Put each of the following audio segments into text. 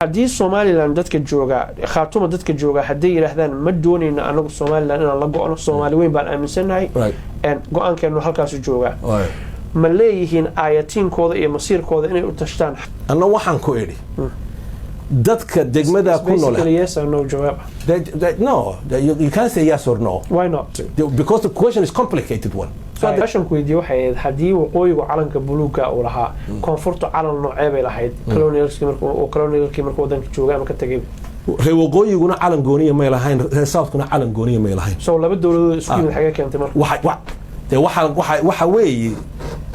haddii Somaliland dadka jooga khaatuma dadka jooga haddii yiraahdaan ma doonayna anagu Somaliland inaan la go'no Soomaali weyn baan aaminsanahay go'aankeenu halkaas jooga ma leeyihiin aayatiinkooda iyo masiirkooda inay u tashtaan anna waxaan ku idhi dadka degmada ku nool yes or no jawaab no you can't say yes or no why not because the question is complicated one fashion ku weydiyo waxay hadii waqooyigu calanka buluuga uu lahaa koonfurtu calan noocee bay lahayd colonialkii markuu wadanka jooga ama ka tagay reer waqooyiguna calan gooniya ma lahayn reer southkuna calan gooniya ma lahayn soo laba dawladood isku yimid xagee keentay marka waxa weeye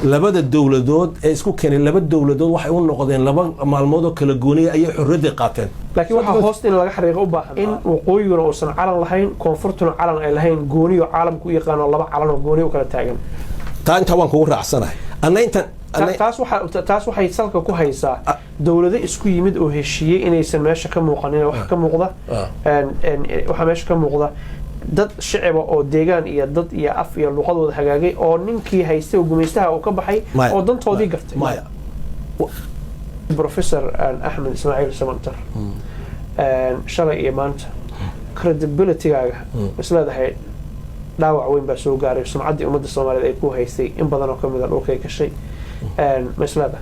labada dawladood ee isku keenay laba dawladood waxay u noqdeen laba maalmood oo kala gooniya ay xorriyad qaateen laakiin waxa hoosta in laga xariiqo u baahan in waqooyiguna uusan calan lahayn koonfurtuna calan ay lahayn gooniyo caalamku yaqaan laba calan oo gooniyo kala taagan taa inta waan kugu raacsanahay taas waxay salka ku haysaa dawlado isku yimid oo heshiiyay inaysan meesha ka muuqanin wax ka muuqda waxa meesha ka muuqda dad shacab oo deegaan iyo dad iyo af iyo luqadooda hagaagay oo ninkii haystay gumaystaha uu ka baxay oo dantoodii gartay Professor Ahmed Ismail Samantar shalay iyo maanta credibility-gaaga islaadahay dhaawac weyn baa soo gaaray sumcaddii ummadda Soomaaliyeed ay ku haystay in badan oo kamid ah dhulkay gashay maslada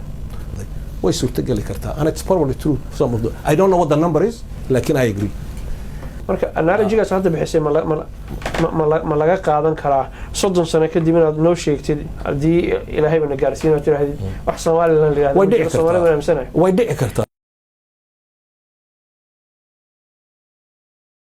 way suurtagali kartaa and it's probably true some of the I don't know what the number is lakin I agree marka analogy-gaas hadda bixisay ma laga qaadan karaa 30 sano kadib inaad noo sheegtid hadii Ilaahay bana gaarsiin oo tiraahdo wax Soomaaliland la yiraahdo way dhici kartaa